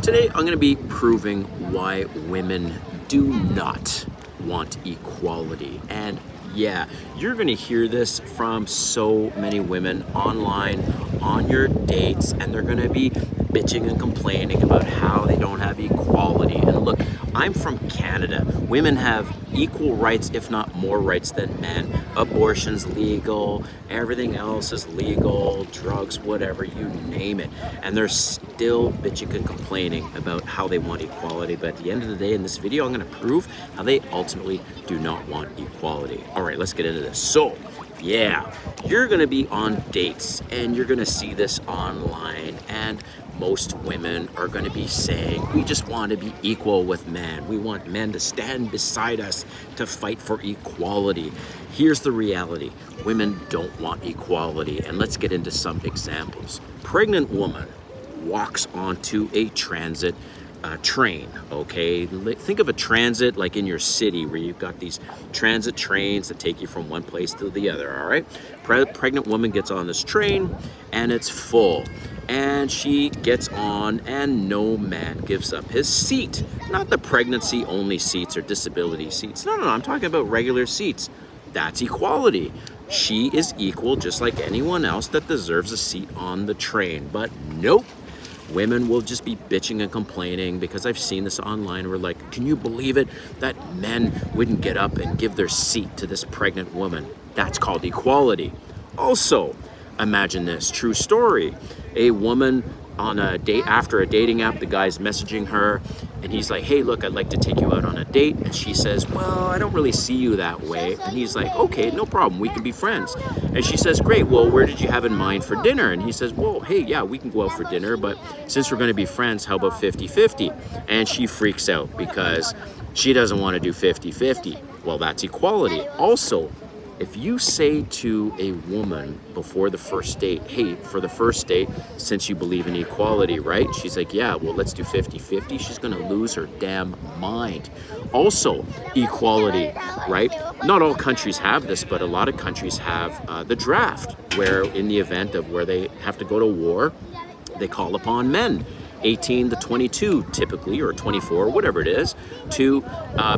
Today I'm going to be proving why women do not want equality. And yeah, you're going to hear this from so many women online, on your dates, and they're going to be bitching and complaining about how they don't have equality. And look, I'm from Canada. Women have equal rights, if not more rights than men. Abortion's legal, everything else is legal, drugs, whatever, you name it. And they're still bitching and complaining about how they want equality. But at the end of the day, in this video, I'm going to prove how they ultimately do not want equality. All right, let's get into this. So, yeah, you're going to be on dates and you're going to see this online, and most women are going to be saying, we just want to be equal with men. We want men to stand beside us to fight for equality. Here's the reality. Women don't want equality, and let's get into some examples. Pregnant woman walks onto a transit train, okay? Think of a transit like in your city where you've got these transit trains that take you from one place to the other, all right? Pregnant woman gets on this train and it's full. And she gets on and no man gives up his seat. Not the pregnancy only seats or disability seats. No, I'm talking about regular seats. That's equality. She is equal just like anyone else that deserves a seat on the train. But nope. Women will just be bitching and complaining because I've seen this online. We're like, can you believe it that men wouldn't get up and give their seat to this pregnant woman? That's called equality. Also, imagine this true story. A woman on a date, after a dating app, the guy's messaging her and he's like, hey, look, I'd like to take you out on a date. And she says, well, I don't really see you that way. And he's like, okay, no problem. We can be friends. And she says, great. Well, where did you have in mind for dinner? And he says, well, hey, yeah, we can go out for dinner. But since we're going to be friends, how about 50-50? And she freaks out because she doesn't want to do 50-50. Well, that's equality. Also, if you say to a woman before the first date, hey, for the first date, since you believe in equality, right? She's like, yeah, well, let's do 50-50. She's going to lose her damn mind. Also, equality, right? Not all countries have this, but a lot of countries have the draft, where in the event of where they have to go to war, they call upon men, 18 to 22 typically, or 24, whatever it is, to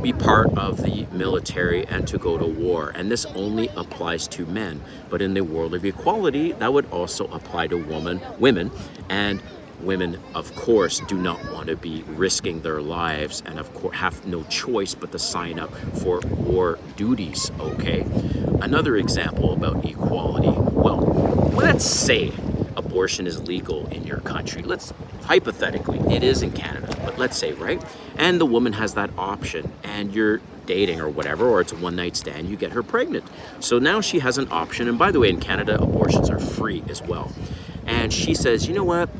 be part of the military and to go to war. And this only applies to men. But in the world of equality, that would also apply to women. And women, of course, do not want to be risking their lives and, of course, have no choice but to sign up for war duties, okay? Another example about equality. Well, let's say abortion is legal in your country. Hypothetically, it is in Canada, but let's say, right? And the woman has that option and you're dating or whatever, or it's a one-night stand, you get her pregnant. So now she has an option. And by the way, in Canada, abortions are free as well. And she says, you know what?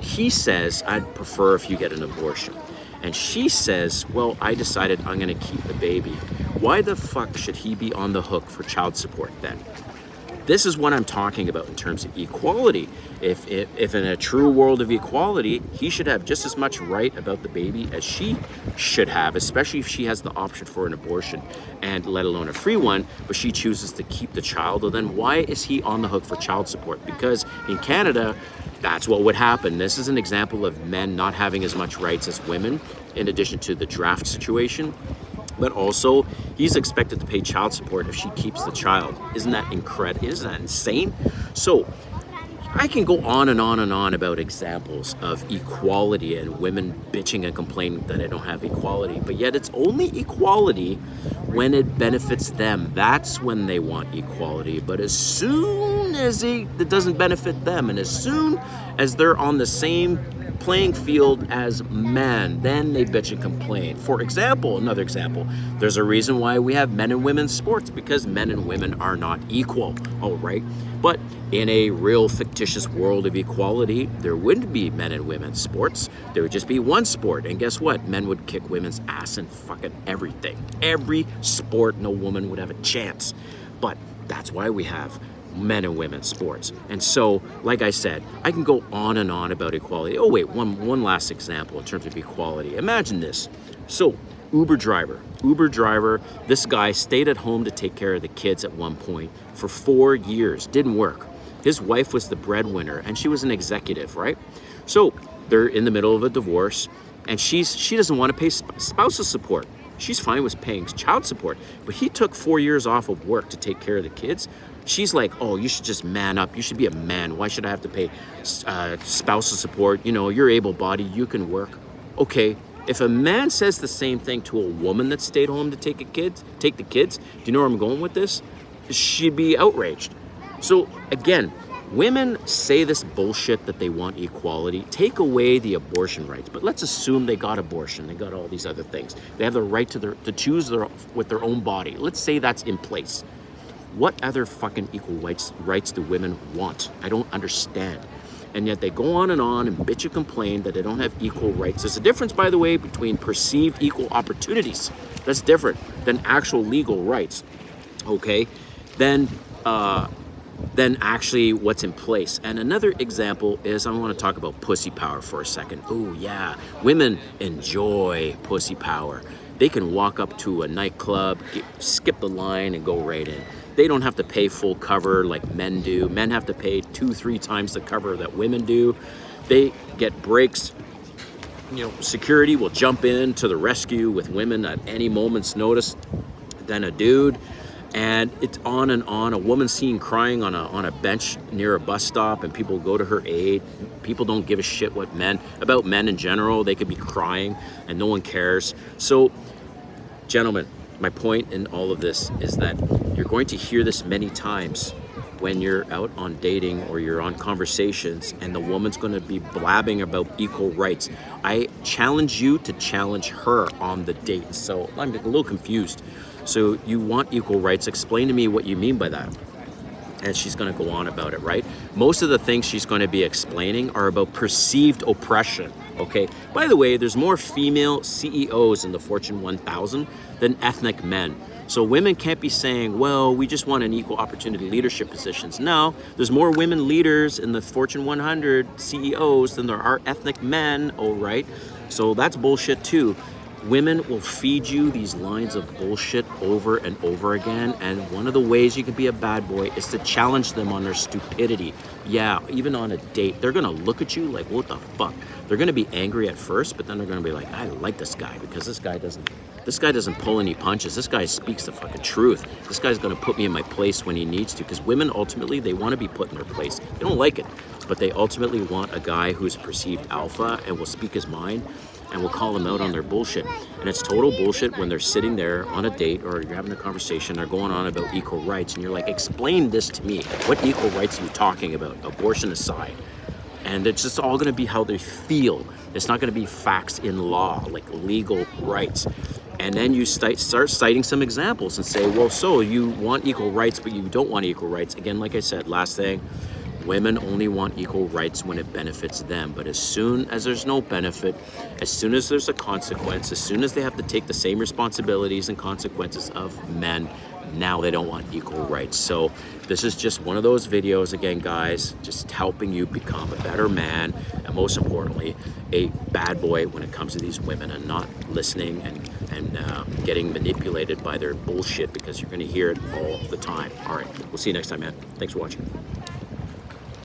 He says, I'd prefer if you get an abortion. And she says, well, I decided I'm going to keep the baby. Why the fuck should he be on the hook for child support then? This is what I'm talking about in terms of equality. If in a true world of equality, he should have just as much right about the baby as she should have, especially if she has the option for an abortion, and let alone a free one, but she chooses to keep the child. Well, then why is he on the hook for child support? Because in Canada, that's what would happen. This is an example of men not having as much rights as women, in addition to the draft situation. But also, he's expected to pay child support if she keeps the child. Isn't that incredible? Isn't that insane? So, I can go on and on and on about examples of equality and women bitching and complaining that I don't have equality, but yet it's only equality when it benefits them. That's when they want equality. But as soon as it doesn't benefit them, and as soon as they're on the same playing field as men, then they bitch and complain. For example, another example, there's a reason why we have men and women's sports, because men and women are not equal, all right? But in a real fictitious world of equality, there wouldn't be men and women's sports. There would just be one sport. And guess what? Men would kick women's ass in fucking everything. Every sport, no woman would have a chance. But that's why we have men and women's sports. And so, like I said, I can go on and on about equality. Oh wait, one last example in terms of equality. Imagine this. So, Uber driver, this guy stayed at home to take care of the kids at one point for 4 years. Didn't work. His wife was the breadwinner and she was an executive, right? So they're in the middle of a divorce, and she doesn't want to pay spousal support. She's fine with paying child support, but he took 4 years off of work to take care of the kids. She's like, oh, you should just man up. You should be a man. Why should I have to pay spousal support? You know, you're able-bodied. You can work. Okay, if a man says the same thing to a woman that stayed home to take the kids, do you know where I'm going with this? She'd be outraged. So again, women say this bullshit that they want equality. Take away the abortion rights, but let's assume they got abortion. They got all these other things. They have the right to choose with their own body. Let's say that's in place. What other fucking equal rights do women want? I don't understand. And yet they go on and bitch and complain that they don't have equal rights. There's a difference, by the way, between perceived equal opportunities. That's different than actual legal rights. Okay? Then actually what's in place. And another example is, I want to talk about pussy power for a second. Oh yeah, women enjoy pussy power. They can walk up to a nightclub, skip the line and go right in. They don't have to pay full cover like men do. Men have to pay 2-3 times the cover that women do. They get breaks. You know, security will jump in to the rescue with women at any moment's notice than a dude. And it's on and on. A woman seen crying on a bench near a bus stop, and people go to her aid. People don't give a shit about men in general. They could be crying and no one cares. So, gentlemen, my point in all of this is that you're going to hear this many times when you're out on dating or you're on conversations, and the woman's going to be blabbing about equal rights. I challenge you to challenge her on the date. So I'm a little confused. So you want equal rights? Explain to me what you mean by that. And she's going to go on about it, right? Most of the things she's going to be explaining are about perceived oppression, okay? By the way, there's more female CEOs in the Fortune 1000 than ethnic men. So women can't be saying, well, we just want an equal opportunity leadership positions. No, there's more women leaders in the Fortune 100 CEOs than there are ethnic men, all right? So that's bullshit too. Women will feed you these lines of bullshit over and over again, and one of the ways you can be a bad boy is to challenge them on their stupidity. Yeah, even on a date, they're gonna look at you like, what the fuck? They're gonna be angry at first, but then they're gonna be like, I like this guy because this guy doesn't pull any punches. This guy speaks the fucking truth. This guy's gonna put me in my place when he needs to, because women ultimately, they wanna be put in their place. They don't like it, but they ultimately want a guy who's perceived alpha and will speak his mind and will call them out on their bullshit. And it's total bullshit when they're sitting there on a date or you're having a conversation, they're going on about equal rights, and you're like, explain this to me. What equal rights are you talking about? Abortion aside. And it's just all gonna be how they feel. It's not gonna be facts in law, like legal rights. And then you start citing some examples and say, well, so you want equal rights, but you don't want equal rights. Again, like I said, last thing, women only want equal rights when it benefits them. But as soon as there's no benefit, as soon as there's a consequence, as soon as they have to take the same responsibilities and consequences of men, now they don't want equal rights. So this is just one of those videos, again, guys, just helping you become a better man, and most importantly, a bad boy when it comes to these women, and not listening and getting manipulated by their bullshit, because you're going to hear it all the time. All right, we'll see you next time, man. Thanks for watching.